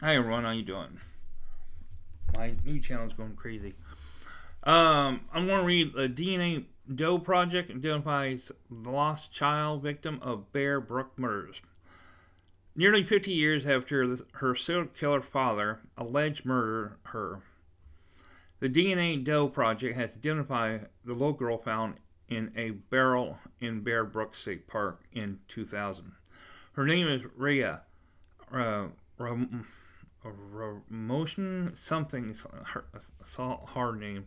Hi everyone, how you doing? My new channel is going crazy. I'm going to read the DNA Doe Project identifies the lost child victim of Bear Brook murders. Nearly 50 years after her serial killer father alleged murdered her, the DNA Doe Project has identified the little girl found in a barrel in Bear Brook State Park in 2000. Her name is Rea Rasmussen, something, hard name.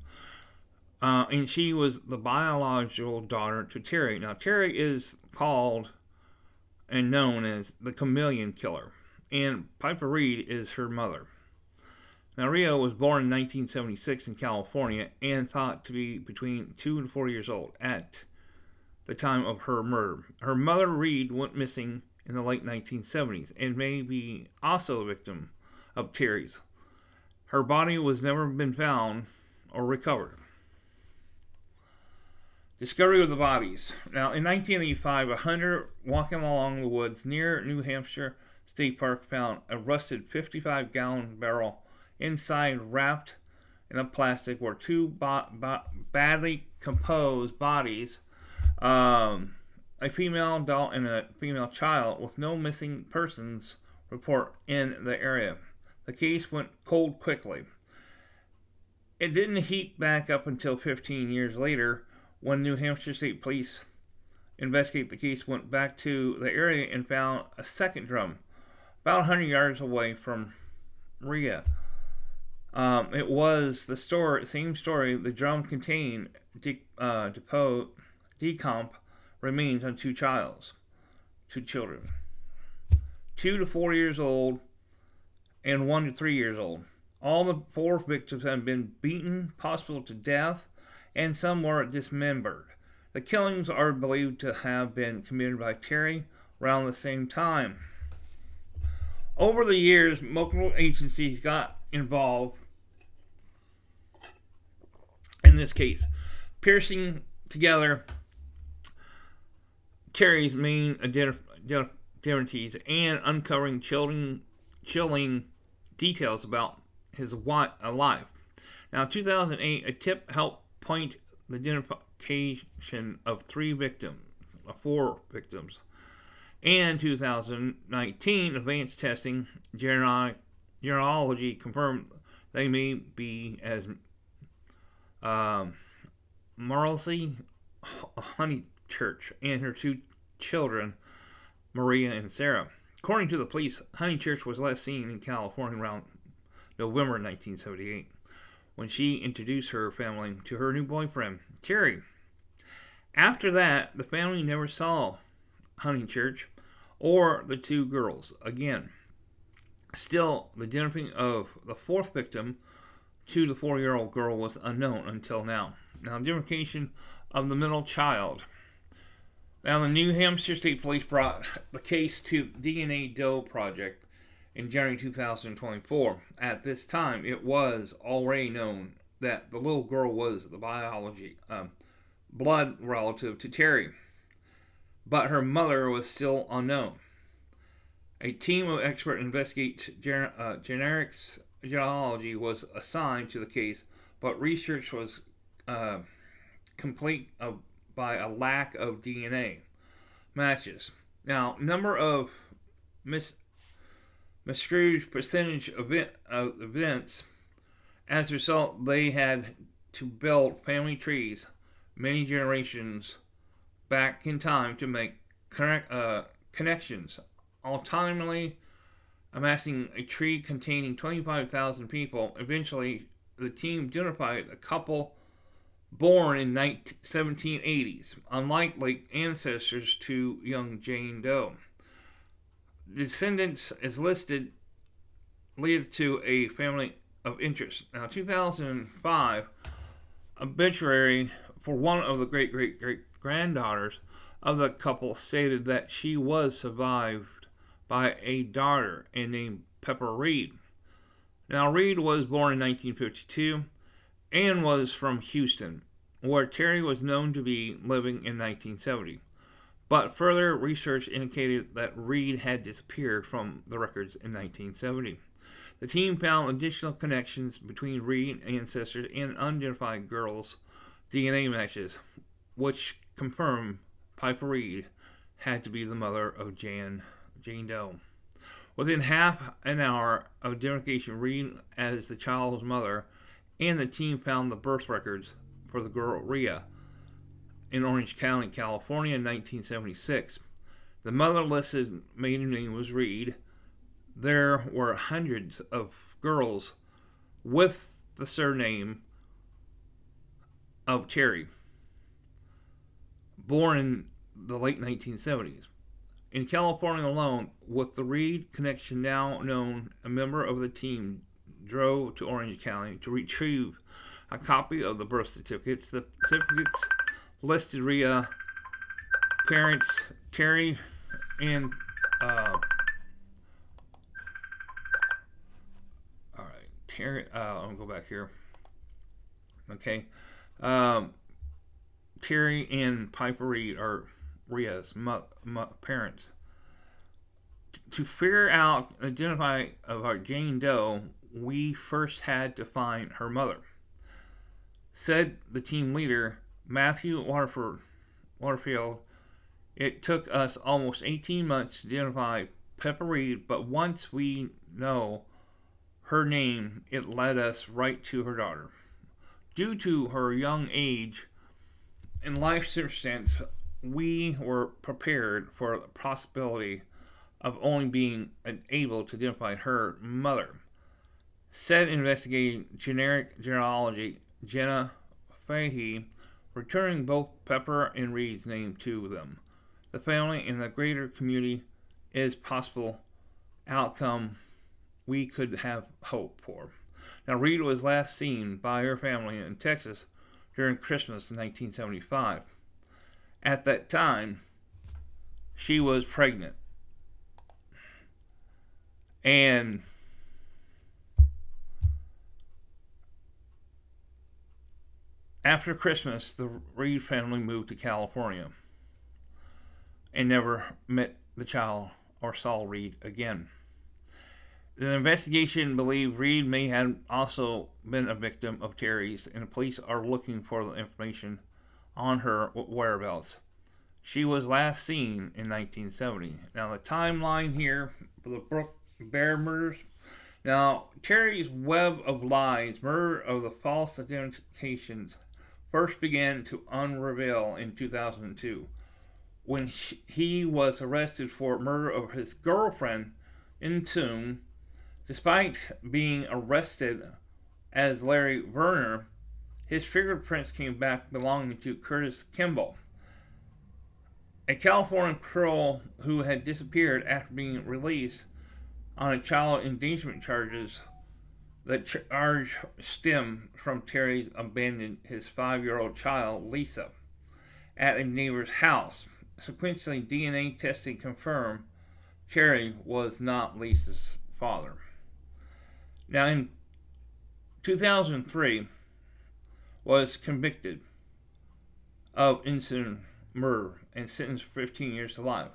And she was the biological daughter to Terry. Now, Terry is called and known as the Chameleon Killer, and Piper Reed is her mother. Now, Rio was born in 1976 in California and thought to be between 2 and 4 years old at the time of her murder. Her mother, Reed, went missing in the late 1970s and may be also a victim of Terry's. Her body was never been found or recovered. Discovery of the bodies. Now, in 1985, a hunter walking along the woods near New Hampshire State Park found a rusted 55-gallon barrel. Inside, wrapped in a plastic, were two badly composed bodies, a female adult and a female child, with no missing persons report in the area. The case went cold quickly. It didn't heat back up until 15 years later when New Hampshire State Police investigate the case, went back to the area and found a second drum about 100 yards away from Rea. It was the same story. The drum contained decomp remains on two children, 2 to 4 years old and 1 to 3 years old. All the 4 victims had been beaten, possibly to death, and some were dismembered. The killings are believed to have been committed by Terry around the same time. Over the years, multiple agencies got involved in this case, piecing together Terry's main identities and uncovering chilling details about his life. Now, in 2008, a tip helped point the identification of 4 victims. And 2019, advanced testing genealogy confirmed they may be as Marcy Honeychurch and her 2 children, Maria and Sarah. According to the police, Honeychurch was last seen in California around November 1978 when she introduced her family to her new boyfriend, Terry. After that, the family never saw Honeychurch or the 2 girls again. Still, the identity of the 4th victim, 2 to 4-year-old girl, was unknown until now. Now, identification of the middle child. Now, the New Hampshire State Police brought the case to DNA Doe Project in January 2024. At this time, it was already known that the little girl was the blood relative to Terry, but her mother was still unknown. A team of experts investigates genealogy was assigned to the case, but research was complete by a lack of DNA matches. Now, number of miscued percentage of events. As a result, they had to build family trees many generations back in time to make connections. Ultimately, amassing a tree containing 25,000 people. Eventually, the team identified a couple born in 1780s, unlikely ancestors to young Jane Doe. Descendants is listed lead to a family of interest. Now, 2005, obituary for one of the great-great-great-granddaughters of the couple stated that she was survived by a daughter named Pepper Reed. Now, Reed was born in 1952 and was from Houston, where Terry was known to be living in 1970. But further research indicated that Reed had disappeared from the records in 1970. The team found additional connections between Reed ancestors and unidentified girls' DNA matches, which confirmed Piper Reed had to be the mother of Jane Doe. Within half an hour of identification, Reed as the child's mother, and the team found the birth records for the girl Rea in Orange County, California in 1976. The mother listed maiden name was Reed. There were hundreds of girls with the surname of Terry, born in the late 1970s. In California alone, with the Reed connection now known, a member of the team drove to Orange County to retrieve a copy of the birth certificates. The certificates listed Rea parents Terry and Terry. I'll go back here. Okay, Terry and Piper Reed are Rea's parents. To figure out, identify of our Jane Doe, we first had to find her mother. Said the team leader, Matthew Waterfield, it took us almost 18 months to identify Piper Reed, but once we know her name, it led us right to her daughter. Due to her young age and life circumstance, we were prepared for the possibility of only being able to identify her mother. Said investigating genealogy Jenna Fahey, returning both Pepper and Reed's name to them. The family and the greater community is possible outcome we could have hope for. Now, Reed was last seen by her family in Texas during Christmas in 1975. At that time, she was pregnant. And after Christmas, the Reed family moved to California and never met the child or saw Reed again. The investigation believed Reed may have also been a victim of Terry's, and the police are looking for the information on her whereabouts. She was last seen in 1970. Now, the timeline here for the Bear murders. Now, Terry's web of lies, murder of the false identifications, first began to unravel in 2002 when he was arrested for murder of his girlfriend in Tune. Despite being arrested as Larry Werner, his fingerprints came back belonging to Curtis Kimball, a California patrol who had disappeared after being released on a child endangerment charges. The charge stemmed from Terry's abandoning his 5-year-old child, Lisa, at a neighbor's house. Sequentially, DNA testing confirmed Terry was not Lisa's father. Now, in 2003, was convicted of innocent murder and sentenced for 15 years to life,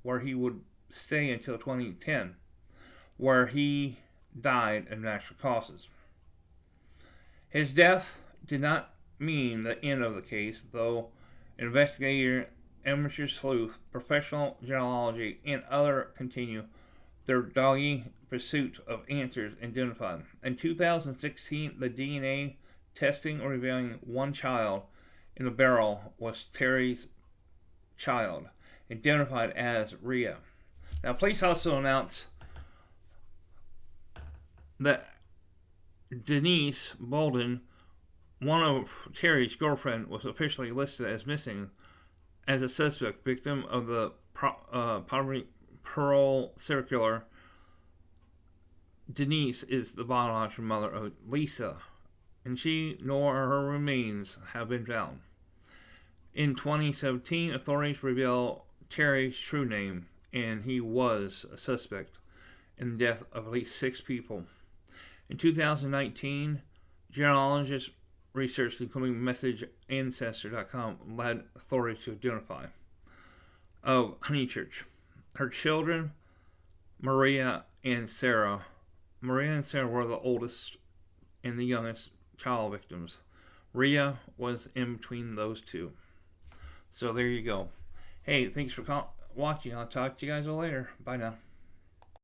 where he would stay until 2010, where he died of natural causes. His death did not mean the end of the case, though investigator, amateur sleuth, professional genealogy, and others continue their dogged pursuit of answers identified. In 2016, the DNA testing revealing one child in the barrel was Terry's child, identified as Rea. Now, police also announced that Denise Bolden, one of Terry's girlfriend, was officially listed as missing as a suspect victim of the poverty parole circular. Denise is the biological mother of Lisa, and she nor her remains have been found. In 2017, authorities revealed Terry's true name, and he was a suspect in the death of at least 6 people. In 2019, genealogist research, including MessageAncestor.com, led authorities to identify of Honeychurch. Her children, Maria and Sarah, Maria and Sarah were the oldest and the youngest child victims. Rea was in between those two. So there you go. Hey, thanks for watching. I'll talk to you guys all later. Bye now.